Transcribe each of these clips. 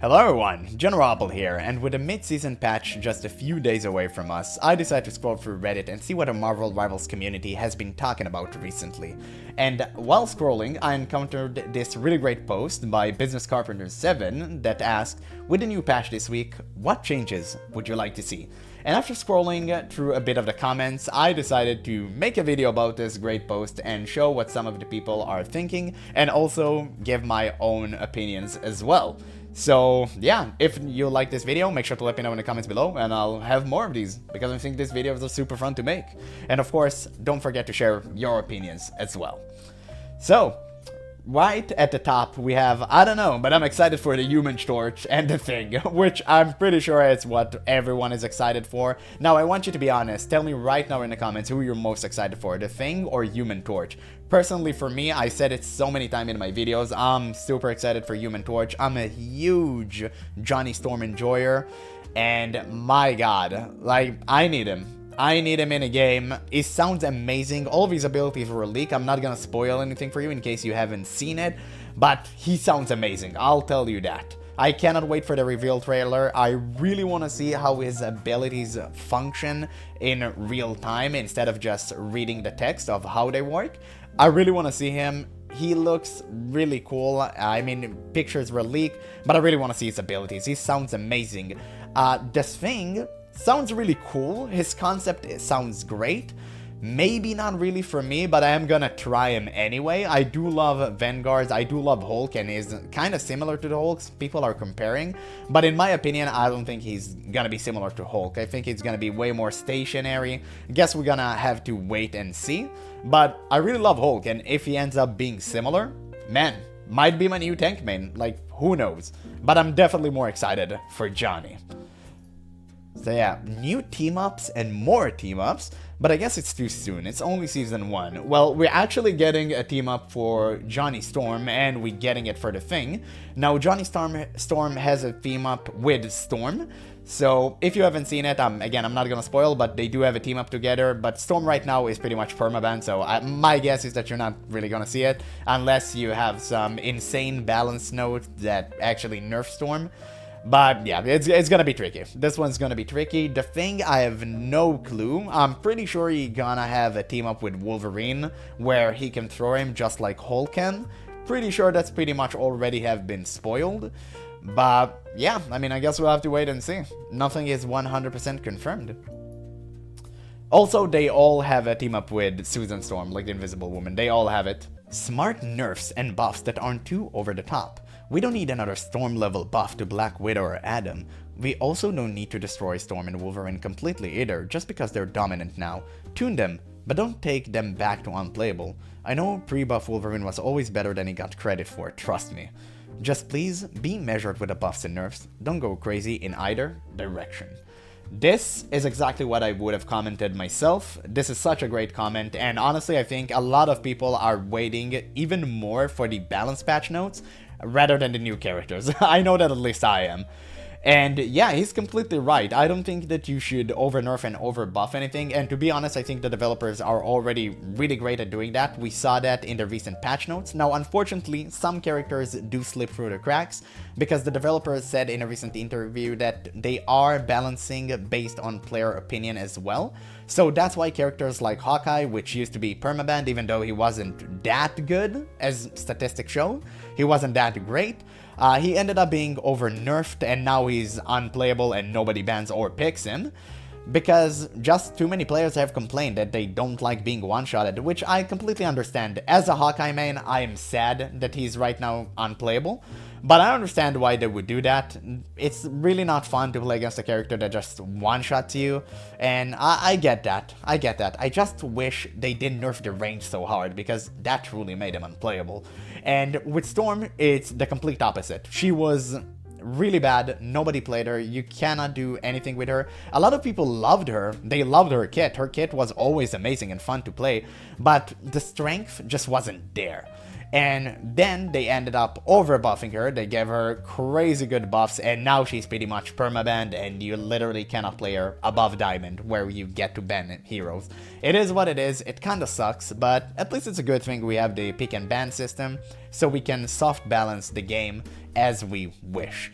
Hello everyone, GeneralApple here, and with a mid-season patch just a few days away from us, I decided to scroll through Reddit and see what the Marvel Rivals community has been talking about recently. And while scrolling, I encountered this really great post by Business Carpenter 7 that asked, with the new patch this week, what changes would you like to see? And after scrolling through a bit of the comments, I decided to make a video about this great post and show what some of the people are thinking, and also give my own opinions as well. So yeah, if you like this video, make sure to let me know in the comments below, and I'll have more of these, because I think these videos are super fun to make. And of course, don't forget to share your opinions as well. So, right at the top we have, I don't know, but I'm excited for the Human Torch and the Thing, which I'm pretty sure is what everyone is excited for. Now I want you to be honest, tell me right now in the comments who you're most excited for, the Thing or Human Torch. Personally for me, I said it so many times in my videos, I'm super excited for Human Torch. I'm a huge Johnny Storm enjoyer, and my god, like, I need him. I need him in a game. He sounds amazing. All of his abilities were leaked. I'm not gonna spoil anything for you in case you haven't seen it, but he sounds amazing, I'll tell you that. I cannot wait for the reveal trailer. I really want to see how his abilities function in real time instead of just reading the text of how they work. I really want to see him. He looks really cool. I mean, pictures were leaked, but I really want to see his abilities. He sounds amazing. The Thing sounds really cool. His concept sounds great. Maybe not really for me, but I am gonna try him anyway. I do love Vanguards, I do love Hulk, and he's kind of similar to the Hulks people are comparing. But in my opinion, I don't think he's gonna be similar to Hulk. I think he's gonna be way more stationary. Guess we're gonna have to wait and see. But I really love Hulk, and if he ends up being similar, man, might be my new tank main. Like, who knows? But I'm definitely more excited for Johnny. So yeah, new team-ups and more team-ups, but I guess it's too soon, it's only Season 1. Well, we're actually getting a team-up for Johnny Storm, and we're getting it for the Thing. Now, Johnny Storm has a team-up with Storm, so if you haven't seen it, again, I'm not gonna spoil, but they do have a team-up together, but Storm right now is pretty much permaban, so my guess is that you're not really gonna see it, unless you have some insane balance note that actually nerf Storm. But yeah, it's gonna be tricky. This one's gonna be tricky. The Thing, I have no clue. I'm pretty sure he's gonna have a team up with Wolverine where he can throw him just like Hulk can. Pretty sure that's pretty much already have been spoiled. But yeah, I mean, I guess we'll have to wait and see. Nothing is 100% confirmed. Also, they all have a team up with Susan Storm, like the Invisible Woman. They all have it. Smart nerfs and buffs that aren't too over the top. We don't need another Storm level buff to Black Widow or Adam. We also don't need to destroy Storm and Wolverine completely either, just because they're dominant now. Tune them, but don't take them back to unplayable. I know pre-buff Wolverine was always better than he got credit for, trust me. Just please, be measured with the buffs and nerfs. Don't go crazy in either direction. This is exactly what I would have commented myself. This is such a great comment, and honestly I think a lot of people are waiting even more for the balance patch notes rather than the new characters. I know that at least I am. And yeah, he's completely right. I don't think that you should over-nerf and over-buff anything, and to be honest, I think the developers are already really great at doing that. We saw that in the recent patch notes. Now, unfortunately, some characters do slip through the cracks, because the developers said in a recent interview that they are balancing based on player opinion as well. So that's why characters like Hawkeye, which used to be permabanned even though he wasn't that good, as statistics show, he wasn't that great, he ended up being over-nerfed, and now he's unplayable and nobody bans or picks him, because just too many players have complained that they don't like being one-shotted, which I completely understand. As a Hawkeye main, I am sad that he's right now unplayable, but I understand why they would do that. It's really not fun to play against a character that just one-shots you, and I get that, I just wish they didn't nerf the range so hard, because that truly made him unplayable. And with Storm, it's the complete opposite. She was really bad, nobody played her, you cannot do anything with her. A lot of people loved her, they loved her kit was always amazing and fun to play, but the strength just wasn't there. And then they ended up over-buffing her, they gave her crazy good buffs, and now she's pretty much permabanned, and you literally cannot play her above Diamond, where you get to ban heroes. It is what it is, it kinda sucks, but at least it's a good thing we have the pick and ban system, so we can soft balance the game as we wish.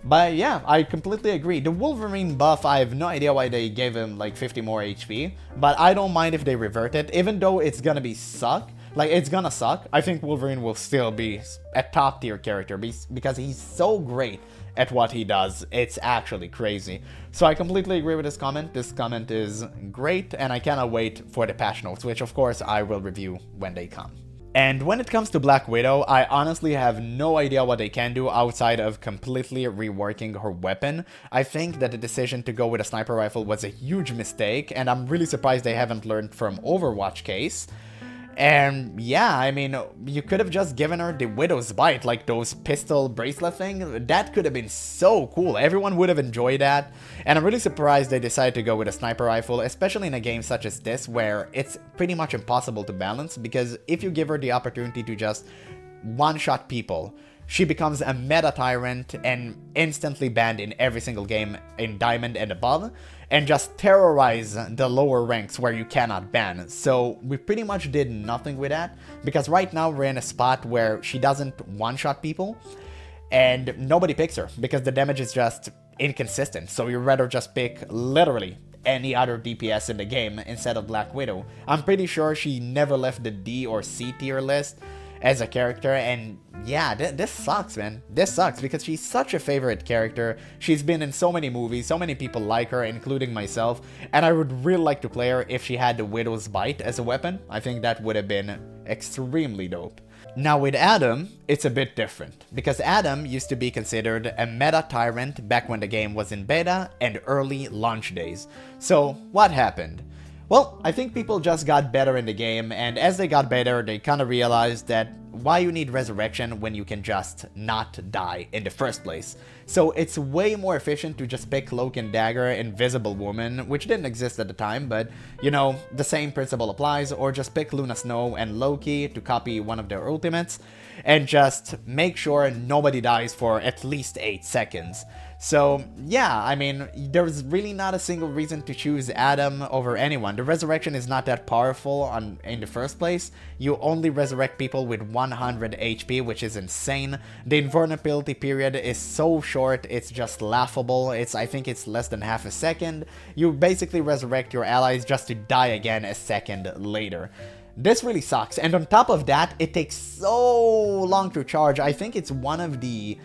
But yeah, I completely agree. The Wolverine buff, I have no idea why they gave him like 50 more HP, but I don't mind if they revert it, even though it's gonna be suck. Like, it's gonna suck. I think Wolverine will still be a top tier character because he's so great at what he does. It's actually crazy. So I completely agree with this comment. This comment is great, and I cannot wait for the patch notes, which of course I will review when they come. And when it comes to Black Widow, I honestly have no idea what they can do outside of completely reworking her weapon. I think that the decision to go with a sniper rifle was a huge mistake, and I'm really surprised they haven't learned from Overwatch case. And yeah, I mean, you could have just given her the Widow's Bite, like those pistol bracelet thing. That could have been so cool. Everyone would have enjoyed that. And I'm really surprised they decided to go with a sniper rifle, especially in a game such as this, where it's pretty much impossible to balance, because if you give her the opportunity to just one-shot people, she becomes a meta tyrant and instantly banned in every single game in Diamond and above, and just terrorize the lower ranks where you cannot ban. So we pretty much did nothing with that, because right now we're in a spot where she doesn't one-shot people, and nobody picks her, because the damage is just inconsistent. So you'd rather just pick literally any other DPS in the game instead of Black Widow. I'm pretty sure she never left the D or C tier list as a character, and yeah, this sucks, man. This sucks because she's such a favorite character. She's been in so many movies, so many people like her, including myself, and I would really like to play her if she had the Widow's Bite as a weapon. I think that would have been extremely dope. Now with Adam, it's a bit different, because Adam used to be considered a meta tyrant back when the game was in beta and early launch days. So what happened? Well, I think people just got better in the game, and as they got better, they kind of realized that why you need resurrection when you can just not die in the first place. So it's way more efficient to just pick Cloak and Dagger, Invisible Woman, which didn't exist at the time, but you know, the same principle applies, or just pick Luna Snow and Loki to copy one of their ultimates, and just make sure nobody dies for at least 8 seconds. So yeah, I mean, there's really not a single reason to choose Adam over anyone. The resurrection is not that powerful in the first place. You only resurrect people with 100 HP, which is insane. The invulnerability period is so short, it's just laughable. I think it's less than half a second. You basically resurrect your allies just to die again a second later. This really sucks, and on top of that, it takes so long to charge. I think it's one of the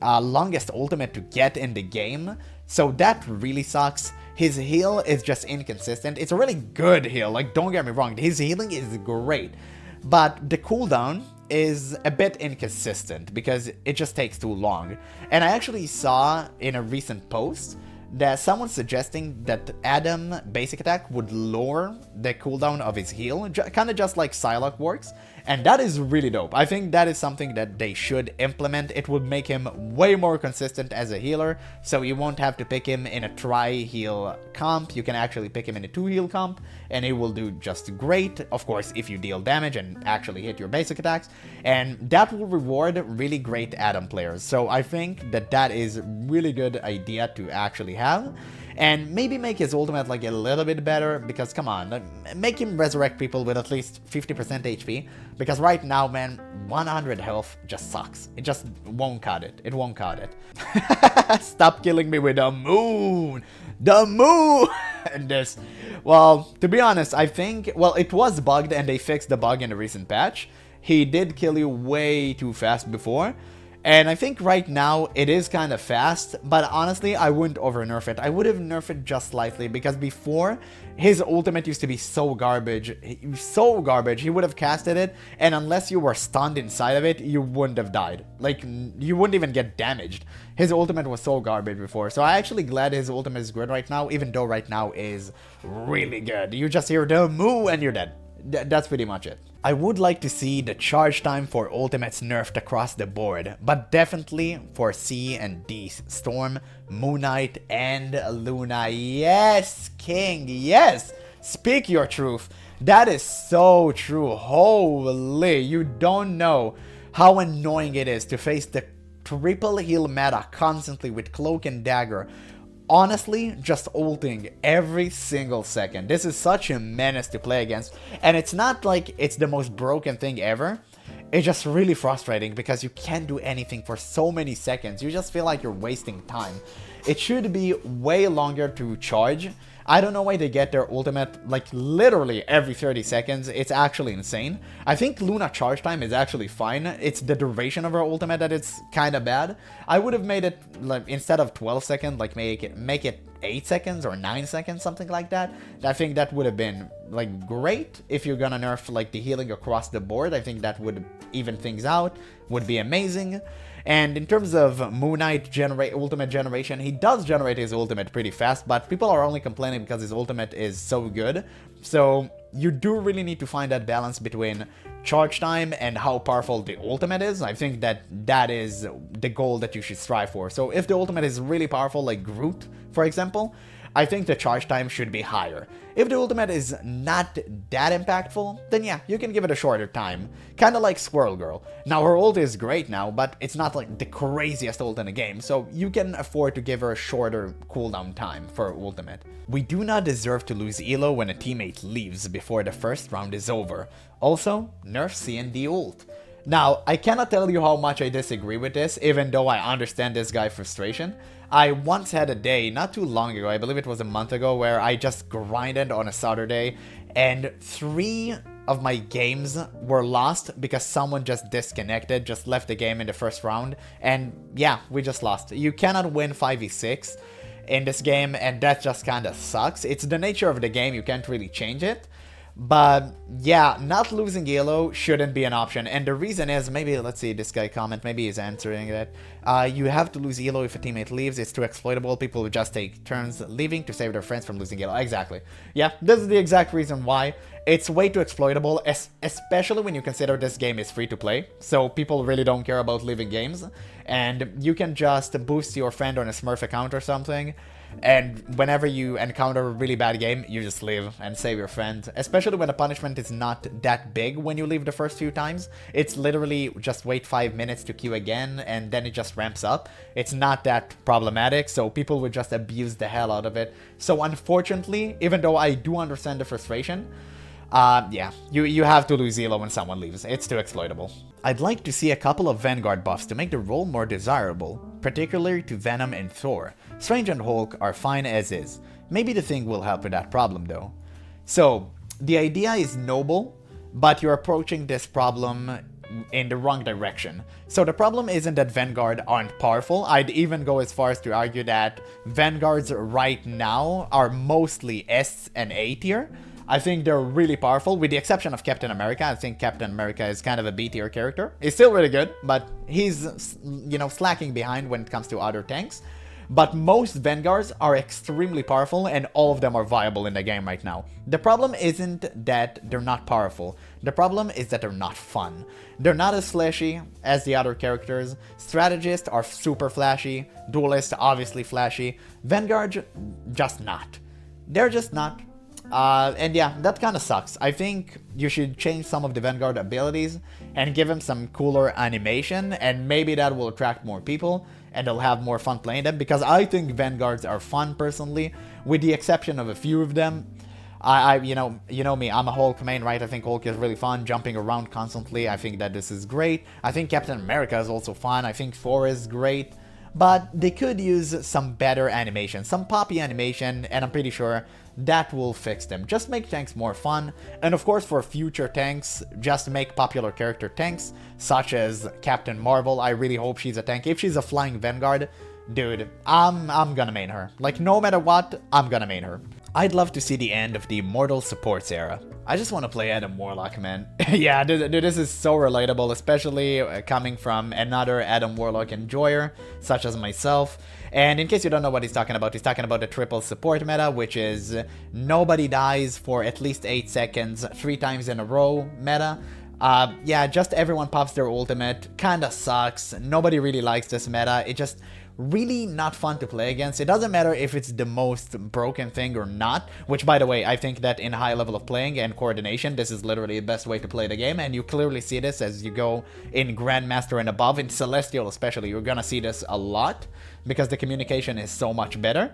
longest ultimate to get in the game, so that really sucks. His heal is just inconsistent. It's a really good heal, like, don't get me wrong, his healing is great, but the cooldown is a bit inconsistent because it just takes too long. And I actually saw in a recent post that someone's suggesting that Adam basic attack would lower the cooldown of his heal, kind of just like Psylocke works, and that is really dope. I think that is something that they should implement. It would make him way more consistent as a healer, so you won't have to pick him in a tri-heal comp. You can actually pick him in a 2-heal comp, and he will do just great, of course, if you deal damage and actually hit your basic attacks, and that will reward really great Adam players. So I think that that is a really good idea to actually have, and maybe make his ultimate like a little bit better, because come on, make him resurrect people with at least 50% HP, because right now, man, 100 health just sucks. It just won't cut it. It won't cut it. Stop killing me with the moon! The moon! And this, well, to be honest, I think, well, it was bugged and they fixed the bug in a recent patch. He did kill you way too fast before, and I think right now it is kind of fast, but honestly, I wouldn't over-nerf it. I would have nerfed it just slightly, because before, his ultimate used to be so garbage. So garbage. He would have casted it, and unless you were stunned inside of it, you wouldn't have died. Like, you wouldn't even get damaged. His ultimate was so garbage before, so I'm actually glad his ultimate is good right now, even though right now is really good. You just hear the moo and you're dead. That's pretty much it. I would like to see the charge time for ultimates nerfed across the board, but definitely for C and D, Storm, Moon Knight, and Luna. Yes, King, yes! Speak your truth. That is so true. Holy, you don't know how annoying it is to face the triple heal meta constantly with Cloak and Dagger. Honestly, just ulting every single second. This is such a menace to play against, and it's not like it's the most broken thing ever. it's just really frustrating because you can't do anything for so many seconds. You just feel like you're wasting time. It should be way longer to charge. I don't know why they get their ultimate like literally every 30 seconds. It's actually insane. I think Luna charge time is actually fine. It's the duration of her ultimate that it's kind of bad. I would have made it like instead of 12 seconds, like make it 8 seconds or 9 seconds, something like that. I think that would have been like great if you're gonna nerf like the healing across the board. I think that would even things out, would be amazing. And in terms of Moon Knight ultimate generation, he does generate his ultimate pretty fast, but people are only complaining because his ultimate is so good. So you do really need to find that balance between charge time and how powerful the ultimate is. I think that is the goal that you should strive for. So if the ultimate is really powerful, like Groot, for example, I think the charge time should be higher. If the ultimate is not that impactful, then yeah, you can give it a shorter time. Kinda like Squirrel Girl. Now her ult is great now, but it's not like the craziest ult in the game, so you can afford to give her a shorter cooldown time for her ultimate. We do not deserve to lose elo when a teammate leaves before the first round is over. Also, nerf C&D ult. Now, I cannot tell you how much I disagree with this, even though I understand this guy's frustration. I once had a day, not too long ago, I believe it was a month ago, where I just grinded on a Saturday, and 3 of my games were lost because someone just disconnected, just left the game in the first round, and yeah, we just lost. You cannot win 5v6 in this game, and that just kinda sucks. It's the nature of the game, you can't really change it. But yeah, not losing elo shouldn't be an option, and the reason is, maybe, let's see, this guy comment, maybe he's answering it. You have to lose elo if a teammate leaves, it's too exploitable, people would just take turns leaving to save their friends from losing elo. Exactly. Yeah, this is the exact reason why. It's way too exploitable, especially when you consider this game is free to play, so people really don't care about leaving games, and you can just boost your friend on a Smurf account or something, and whenever you encounter a really bad game, you just leave and save your friend. Especially when the punishment is not that big when you leave the first few times. It's literally just wait 5 minutes to queue again, and then it just ramps up. It's not that problematic, so people would just abuse the hell out of it. So unfortunately, even though I do understand the frustration, yeah, you have to lose elo when someone leaves. It's too exploitable. I'd like to see a couple of Vanguard buffs to make the role more desirable, particularly to Venom and Thor. Strange and Hulk are fine as is. Maybe the Thing will help with that problem though. So, the idea is noble, but you're approaching this problem in the wrong direction. So the problem isn't that Vanguard aren't powerful. I'd even go as far as to argue that Vanguards right now are mostly S and A tier. I think they're really powerful, with the exception of Captain America. I think Captain America is kind of a B tier character. He's still really good, but he's, you know, slacking behind when it comes to other tanks. But most Vanguards are extremely powerful, and all of them are viable in the game right now. The problem isn't that they're not powerful. The problem is that they're not fun. They're not as flashy as the other characters. Strategists are super flashy. Duelists obviously flashy. Vanguard, just not. They're just not. And yeah, that kind of sucks. I think you should change some of the Vanguard abilities and give them some cooler animation, and maybe that will attract more people and they'll have more fun playing them, because I think Vanguards are fun personally, with the exception of a few of them. You know me, I'm a Hulk main, right? I think Hulk is really fun, jumping around constantly. I think that this is great. I think Captain America is also fun. I think Thor is great. But they could use some better animation, some poppy animation, and I'm pretty sure that will fix them. Just make tanks more fun, and of course for future tanks, just make popular character tanks, such as Captain Marvel. I really hope she's a tank. If she's a flying Vanguard, dude, I'm gonna main her. Like, no matter what, I'm gonna main her. I'd love to see the end of the Immortal Supports era. I just want to play Adam Warlock, man. Yeah, dude, this is so relatable, especially coming from another Adam Warlock enjoyer, such as myself. And in case you don't know what he's talking about the triple support meta, which is nobody dies for at least 8 seconds 3 times in a row meta. Yeah, just everyone pops their ultimate. Kinda sucks. Nobody really likes this meta. It just really not fun to play against. It doesn't matter if it's the most broken thing or not, which, by the way, I think that in high level of playing and coordination, this is literally the best way to play the game, and you clearly see this as you go in Grandmaster and above. In Celestial especially, you're gonna see this a lot, because the communication is so much better.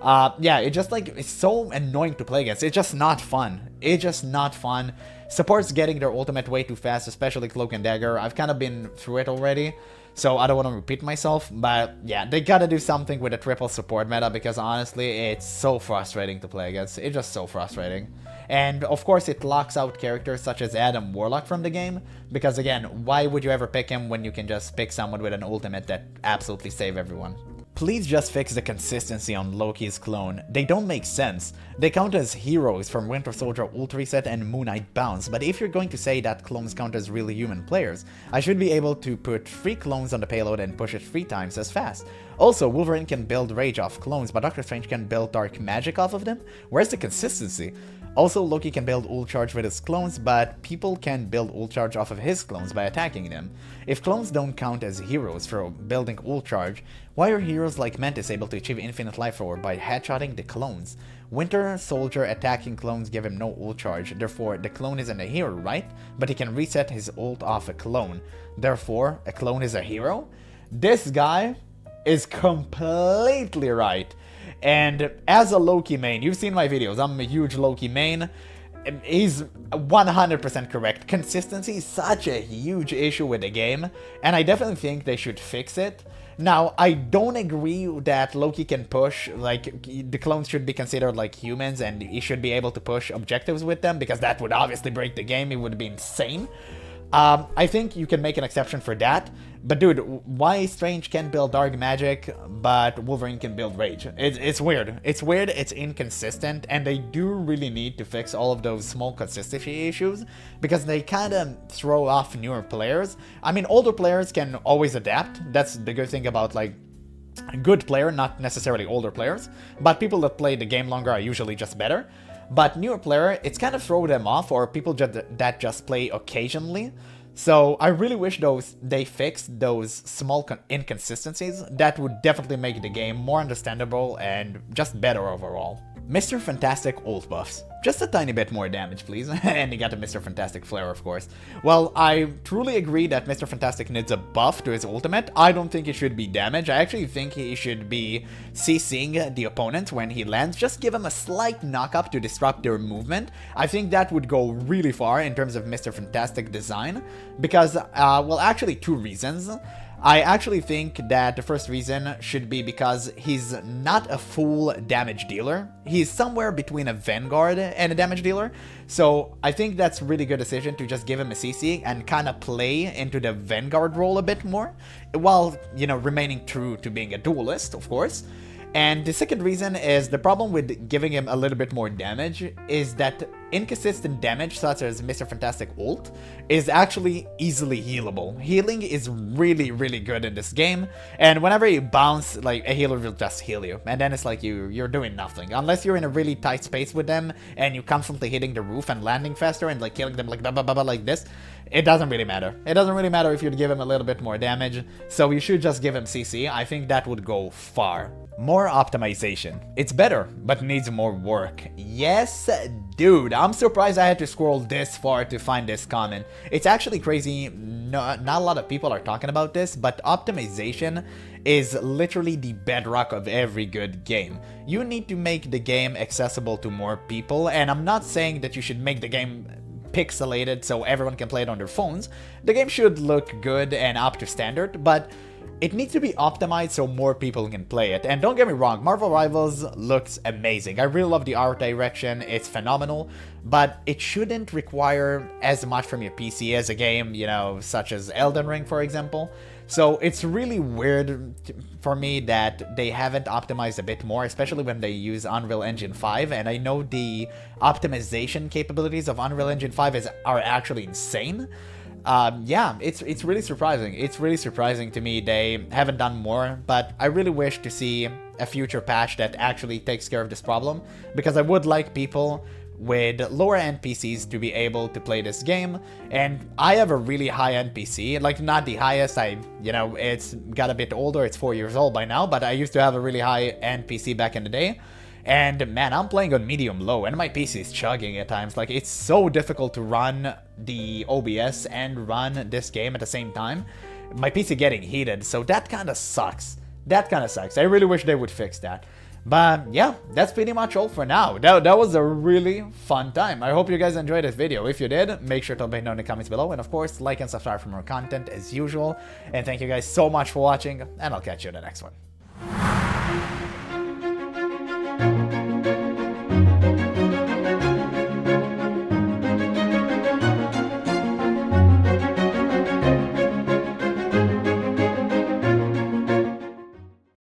Yeah, it's just like, it's so annoying to play against. It's just not fun. It's just not fun. Supports getting their ultimate way too fast, especially Cloak and Dagger. I've kind of been through it already, so I don't want to repeat myself, but yeah, they gotta do something with the triple support meta, because honestly, it's so frustrating to play against. It's just so frustrating. And of course, it locks out characters such as Adam Warlock from the game, because again, why would you ever pick him when you can just pick someone with an ultimate that absolutely save everyone? Please just fix the consistency on Loki's clone. They don't make sense. They count as heroes from Winter Soldier Ult Reset and Moon Knight Bounce, but if you're going to say that clones count as really human players, I should be able to put 3 clones on the payload and push it 3 times as fast. Also, Wolverine can build Rage off clones, but Doctor Strange can build Dark Magic off of them? Where's the consistency? Also, Loki can build Ult Charge with his clones, but people can build Ult Charge off of his clones by attacking them. If clones don't count as heroes for building Ult Charge, why are heroes like Mantis able to achieve infinite life orb by headshotting the clones? Winter Soldier attacking clones give him no ult charge, therefore the clone isn't a hero, right? But he can reset his ult off a clone, therefore a clone is a hero? This guy is completely right. And as a Loki main, you've seen my videos, I'm a huge Loki main. He's 100% correct. Consistency is such a huge issue with the game, and I definitely think they should fix it. Now, I don't agree that Loki can push, like, the clones should be considered like humans and he should be able to push objectives with them, because that would obviously break the game, it would be insane. I think you can make an exception for that, but dude, why Strange can build Dark Magic, but Wolverine can build Rage? It's weird. It's weird, it's inconsistent, and they do really need to fix all of those small consistency issues, because they kind of throw off newer players. I mean, older players can always adapt. That's the good thing about, like, a good player, not necessarily older players, but people that play the game longer are usually just better. But newer player, it's kind of throw them off, or people that just play occasionally. So I really wish they fixed those small inconsistencies. That would definitely make the game more understandable and just better overall. Mr. Fantastic ult buffs. Just a tiny bit more damage, please. And he got a Mr. Fantastic flare, of course. Well, I truly agree that Mr. Fantastic needs a buff to his ultimate. I don't think it should be damage. I actually think he should be CCing the opponent when he lands. Just give him a slight knock-up to disrupt their movement. I think that would go really far in terms of Mr. Fantastic design. Because, well, actually 2 reasons. I actually think that the first reason should be because he's not a full damage dealer. He's somewhere between a Vanguard and a damage dealer. So I think that's a really good decision to just give him a CC and kind of play into the Vanguard role a bit more, while, you know, remaining true to being a duelist, of course. And the second reason is the problem with giving him a little bit more damage is that inconsistent damage, such as Mr. Fantastic ult, is actually easily healable. Healing is really, really good in this game, and whenever you bounce, like, a healer will just heal you, and then it's like you're doing nothing. Unless you're in a really tight space with them, and you're constantly hitting the roof and landing faster and, like, killing them like like this, it doesn't really matter. It doesn't really matter if you give him a little bit more damage, so you should just give him CC. I think that would go far. More optimization. It's better, but needs more work. Yes, dude, I'm surprised I had to scroll this far to find this comment. It's actually crazy, not a lot of people are talking about this, but optimization is literally the bedrock of every good game. You need to make the game accessible to more people, and I'm not saying that you should make the game pixelated so everyone can play it on their phones. The game should look good and up to standard, but it needs to be optimized so more people can play it. And don't get me wrong, Marvel Rivals looks amazing. I really love the art direction, it's phenomenal, but it shouldn't require as much from your PC as a game, you know, such as Elden Ring, for example. So it's really weird for me that they haven't optimized a bit more, especially when they use Unreal Engine 5, and I know the optimization capabilities of Unreal Engine 5 are actually insane. Yeah, it's really surprising. It's really surprising to me they haven't done more, but I really wish to see a future patch that actually takes care of this problem, because I would like people with lower end PCs to be able to play this game, and I have a really high end PC, like not the highest, it's got a bit older, it's 4 years old by now, but I used to have a really high end PC back in the day. And man, I'm playing on medium low and my PC is chugging at times. Like, it's so difficult to run the OBS and run this game at the same time. My PC getting heated, so that kind of sucks. That kind of sucks. I really wish they would fix that. But yeah, that's pretty much all for now. That was a really fun time. I hope you guys enjoyed this video. If you did, make sure to let me know in the comments below. And of course, like and subscribe for more content as usual. And thank you guys so much for watching, and I'll catch you in the next one.